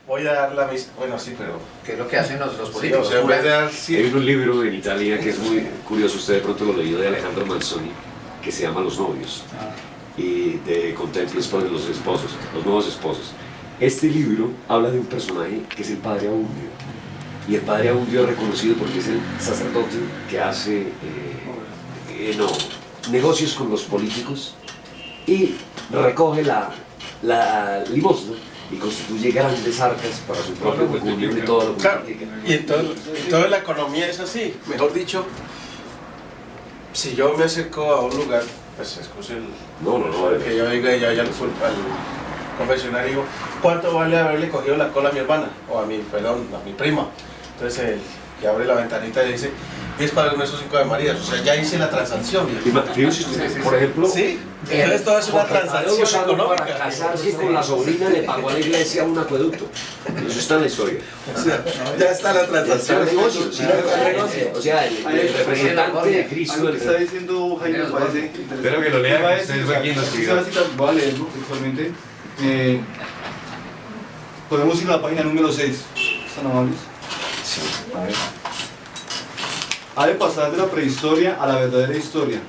voy a dar la misma. Bueno, sí, pero. ¿Qué es lo que hacen los Sí, políticos? o sea, en vez de dar Hay un libro en Italia que es muy curioso, usted de pronto lo leyó, de Alejandro Manzoni, que se llama Los novios, y de Contemplus por los esposos, los nuevos esposos. Este libro habla de un personaje que es el padre Abundio, y el padre Abundio es reconocido porque es el sacerdote que hace negocios con los políticos y recoge la limosna y constituye grandes arcas para su propio gobierno y todo lo que claro, implica. y entonces la economía es así. Mejor dicho, si yo me acerco a un lugar, pues excuse el. No, que yo diga ya al confesionario, digo, ¿cuánto vale haberle cogido la cola a mi hermana? O a mi prima. Entonces el que abre la ventanita y dice, 10 para uno de esos 5 de María. O sea, ya hice la transacción. Por ejemplo, Sí, entonces todo es una transacción económica. Para casarse con la sobrina le pagó a la iglesia un acueducto. Eso está en la historia. O sea, ya está la transacción. O sea, el representante de Cristo. Lo que está diciendo Jaime me parece interesante. Espero que lo lean, que ustedes fue quien lo escribió. Voy a leerlo textualmente. Podemos ir a la página número 6. ¿Están amables? Sí. A ver. Ha de pasar de la prehistoria a la verdadera historia,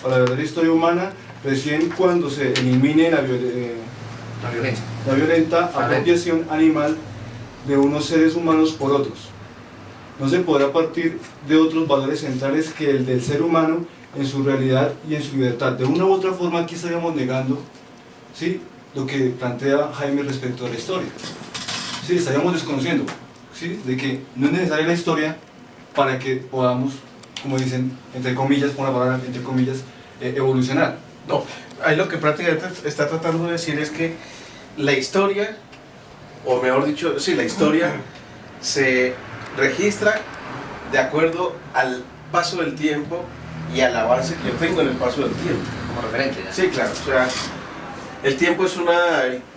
a la verdadera historia humana, recién cuando se elimine la violenta apropiación animal de unos seres humanos por otros. No se podrá partir de otros valores centrales que el del ser humano en su realidad y en su libertad. De una u otra forma aquí estaríamos negando, ¿sí?, lo que plantea Jaime respecto a la historia. Sí, estaríamos desconociendo, ¿sí?, de que no es necesaria la historia para que podamos, como dicen, entre comillas, por la palabra entre comillas, evolucionar. No, ahí lo que prácticamente está tratando de decir es que la historia, o mejor dicho, sí, la historia se registra de acuerdo al paso del tiempo y al avance que yo tengo en el paso del tiempo. Como referente, ¿ya? Sí, claro, o sea, el tiempo es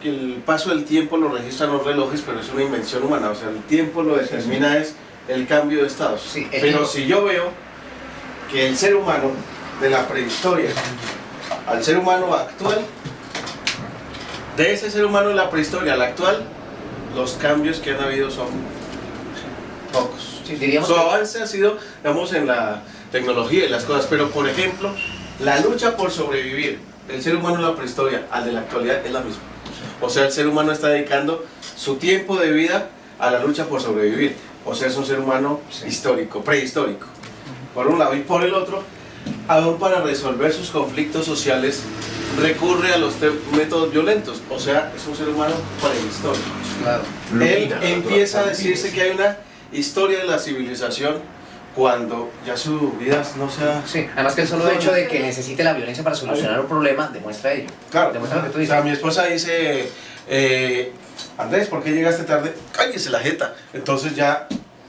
el paso del tiempo lo registran los relojes, pero es una invención humana, o sea, el tiempo lo determina es el cambio de estados. Sí, pero si yo veo que el ser humano de la prehistoria al ser humano actual, de ese ser humano de la prehistoria al actual, los cambios que han habido son pocos. Sí, diríamos Su que- avance ha sido, digamos, en la tecnología y las cosas, pero por ejemplo, la lucha por sobrevivir del ser humano de la prehistoria al de la actualidad es la misma. O sea, el ser humano está dedicando su tiempo de vida a la lucha por sobrevivir. O sea, es un ser humano histórico, prehistórico. Por un lado, y por el otro, aún para resolver sus conflictos sociales recurre a los métodos violentos. O sea, es un ser humano prehistórico. Claro. Él empieza a decirse que hay una historia de la civilización cuando ya su vida no sea... Sí, además que el solo hecho de que necesite la violencia para solucionar un problema demuestra ello. Claro, Demuestra lo que tú o dices. sea, mi esposa dice, Andrés, ¿por qué llegaste tarde? Cállese la jeta. Entonces ya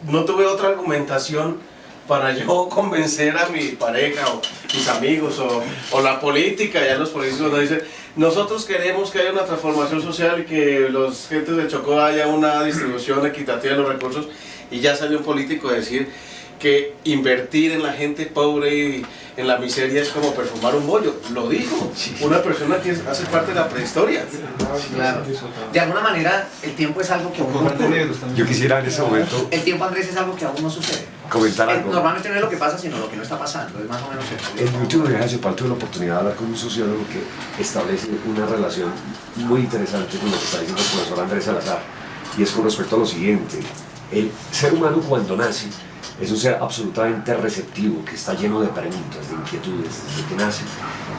no tuve otra argumentación para yo convencer a mi pareja o mis amigos o la política. Ya los políticos nos dicen, nosotros queremos que haya una transformación social y que los gentes del Chocó haya una distribución equitativa de los recursos, y ya salió un político a decir que invertir en la gente pobre y en la miseria es como perfumar un bollo. Lo dijo una persona que hace parte de la prehistoria. Claro. De alguna manera, el tiempo es algo que aún no Cojar de ocurre. negros también. Yo quisiera en ese momento El tiempo, Andrés, es algo que aún no sucede. comentar algo. Normalmente no es lo que pasa, sino lo que no está pasando. Es más o menos eso. En mi último viaje a Yopal tuve la oportunidad de hablar con un sociólogo que establece una relación muy interesante con lo que está diciendo el profesor Andrés Salazar, y es con respecto a lo siguiente: el ser humano cuando nace es un ser absolutamente receptivo, que está lleno de preguntas, de inquietudes desde que nace,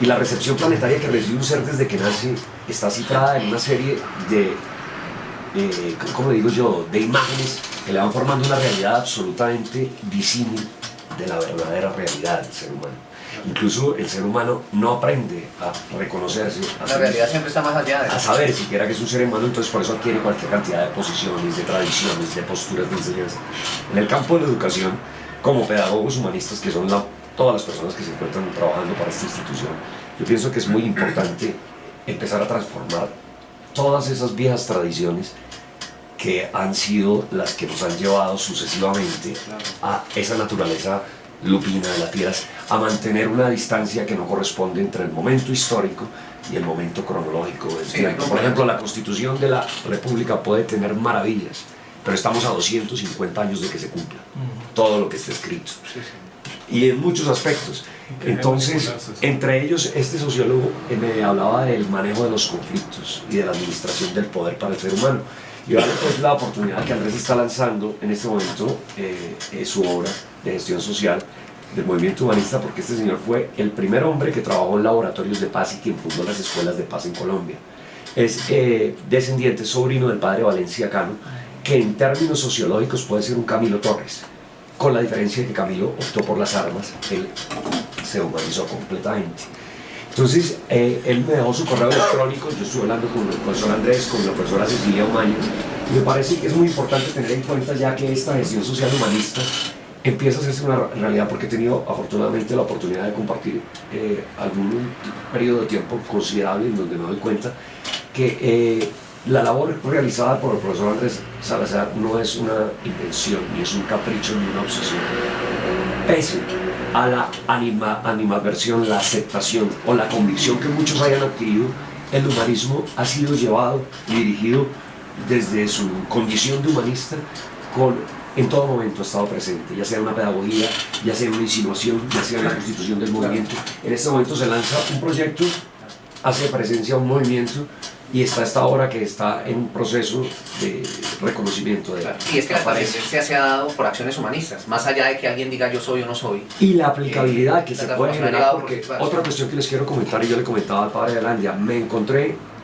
y la recepción planetaria que recibe un ser desde que nace está cifrada en una serie de ¿cómo digo yo?, de imágenes que le van formando una realidad absolutamente disímil de la verdadera realidad del ser humano. Incluso el ser humano no aprende a reconocerse, La realidad siempre está más allá de a saber siquiera que es un ser humano, entonces por eso adquiere cualquier cantidad de posiciones, de tradiciones, de posturas de enseñanza. En el campo de la educación, como pedagogos humanistas, que son todas las personas que se encuentran trabajando para esta institución, yo pienso que es muy importante empezar a transformar todas esas viejas tradiciones que han sido las que nos han llevado sucesivamente a esa naturaleza lupina de las tierras, a mantener una distancia que no corresponde entre el momento histórico y el momento cronológico del Sí, tiempo. Por ejemplo, la Constitución de la República puede tener maravillas, pero estamos a 250 años de que se cumpla todo lo que está escrito. Y en muchos aspectos. Entonces, entre ellos, este sociólogo me hablaba del manejo de los conflictos y de la administración del poder para el ser humano. Y ahora pues la oportunidad que Andrés está lanzando en este momento es su obra de gestión social del movimiento humanista, porque este señor fue el primer hombre que trabajó en laboratorios de paz y quien fundó las escuelas de paz en Colombia. Es descendiente, sobrino del padre Valencia Cano, que en términos sociológicos puede ser un Camilo Torres, con la diferencia de que Camilo optó por las armas, él se humanizó completamente. Entonces, él me dejó su correo electrónico, yo estuve hablando con el profesor Andrés, con la profesora Cecilia Umaña, y me parece que es muy importante tener en cuenta ya que esta gestión social humanista empieza a hacerse una realidad, porque he tenido afortunadamente la oportunidad de compartir algún periodo de tiempo considerable en donde me doy cuenta que la labor realizada por el profesor Andrés Salazar no es una invención, ni es un capricho, ni una obsesión. Pese a la animadversión, la aceptación o la convicción que muchos hayan adquirido, el humanismo ha sido llevado y dirigido desde su condición de humanista en todo momento ha estado presente, ya sea en una pedagogía, ya sea en una insinuación, ya sea en la constitución del movimiento. En este momento se lanza un proyecto, hace presencia un movimiento y está esta obra que está en un proceso de reconocimiento de la... Y es que la trascendencia se ha dado por acciones humanistas, más allá de que alguien diga yo soy o no soy. Y la aplicabilidad que la se puede generar, transformación porque ha llegado otra cuestión que les quiero comentar, y yo le comentaba al padre de Alandia,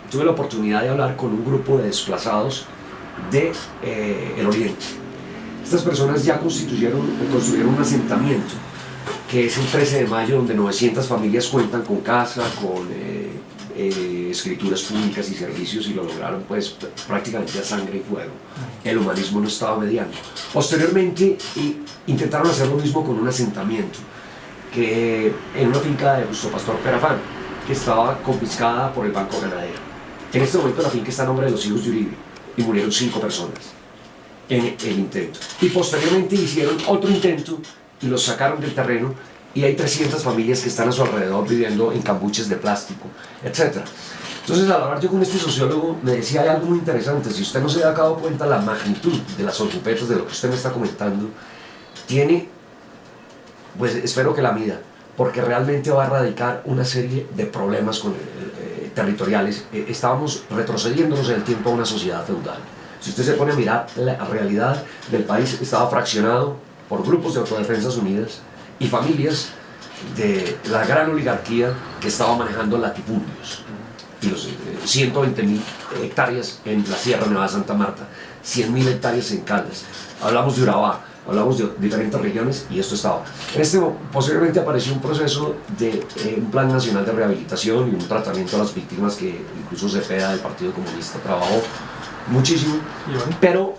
tuve la oportunidad de hablar con un grupo de desplazados de el Oriente. Estas personas ya construyeron un asentamiento que es el 13 de mayo, donde 900 familias cuentan con casa, con escrituras públicas y servicios, y lo lograron pues prácticamente a sangre y fuego. El humanismo no estaba mediando. Posteriormente intentaron hacer lo mismo con un asentamiento que en una finca de Justo Pastor Perafán, que estaba confiscada por el Banco Ganadero. En este momento la finca está a nombre de los hijos de Uribe y murieron 5 personas en el intento. Y posteriormente hicieron otro intento y los sacaron del terreno, y hay 300 familias que están a su alrededor viviendo en cambuches de plástico, etc. Entonces, al hablar yo con este sociólogo, me decía, hay algo muy interesante: si usted no se ha dado cuenta la magnitud de las orgupetas de lo que usted me está comentando, pues espero que la mida, porque realmente va a erradicar una serie de problemas territoriales. Estábamos retrocediéndonos en el tiempo a una sociedad feudal. Si usted se pone a mirar, la realidad del país estaba fraccionado por grupos de autodefensas unidas y familias de la gran oligarquía que estaba manejando latifundios. Y los 120.000 hectáreas en la Sierra Nevada de Santa Marta, 100.000 hectáreas en Caldas. Hablamos de Urabá, hablamos de diferentes regiones, y esto estaba. Posteriormente apareció un proceso de un plan nacional de rehabilitación y un tratamiento a las víctimas que incluso Cepeda del Partido Comunista trabajó muchísimo, pero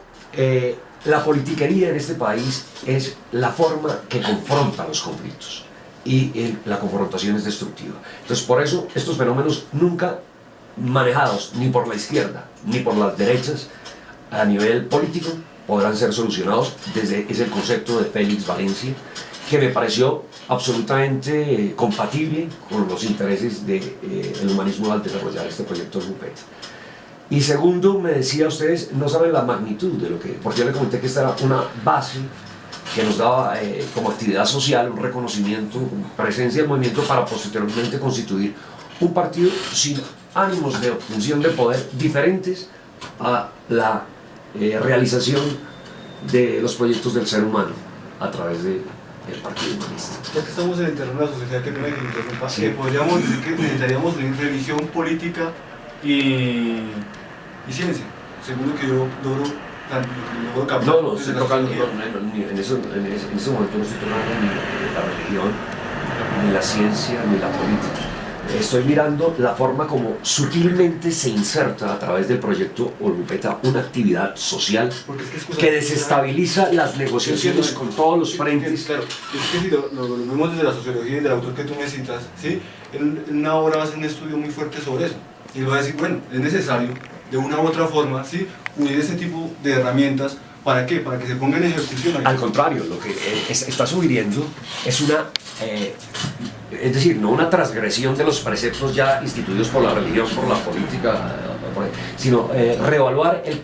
la politiquería en este país es la forma que confronta los conflictos, y la confrontación es destructiva. Entonces, por eso estos fenómenos nunca manejados ni por la izquierda ni por las derechas a nivel político podrán ser solucionados desde ese concepto de Félix Valencia, que me pareció absolutamente compatible con los intereses del humanismo al desarrollar este proyecto de Rupert. Y segundo, me decía, ustedes no saben la magnitud de lo que... Porque yo le comenté que esta era una base que nos daba como actividad social un reconocimiento, presencia del movimiento, para posteriormente constituir un partido sin ánimos de obtención de poder diferentes a la realización de los proyectos del ser humano a través del Partido Humanista. Ya que estamos en el terreno de la sociedad, que no me interrumpa, Sí. podríamos decir que necesitaríamos religión, política y ciencia, según lo que yo logro captar. No, desde estoy la tocando, sociología. en ese momento no estoy tocando ni la religión, ni la ciencia, ni la política. Estoy mirando la forma como sutilmente se inserta a través del proyecto Orbupeta una actividad social Porque es que, que desestabiliza las negociaciones con todos los frentes. Claro, es que si lo vemos desde la sociología y del autor que tú me citas, ¿sí? En una obra va a hacer un estudio muy fuerte sobre eso. Y va a decir, bueno, es necesario de una u otra forma, ¿sí?, unir ese tipo de herramientas. ¿Para qué? Para que se ponga en ejecución. Al contrario, lo que está sugiriendo es una es decir, no una transgresión de los preceptos ya instituidos por la religión, por la política, sino reevaluar el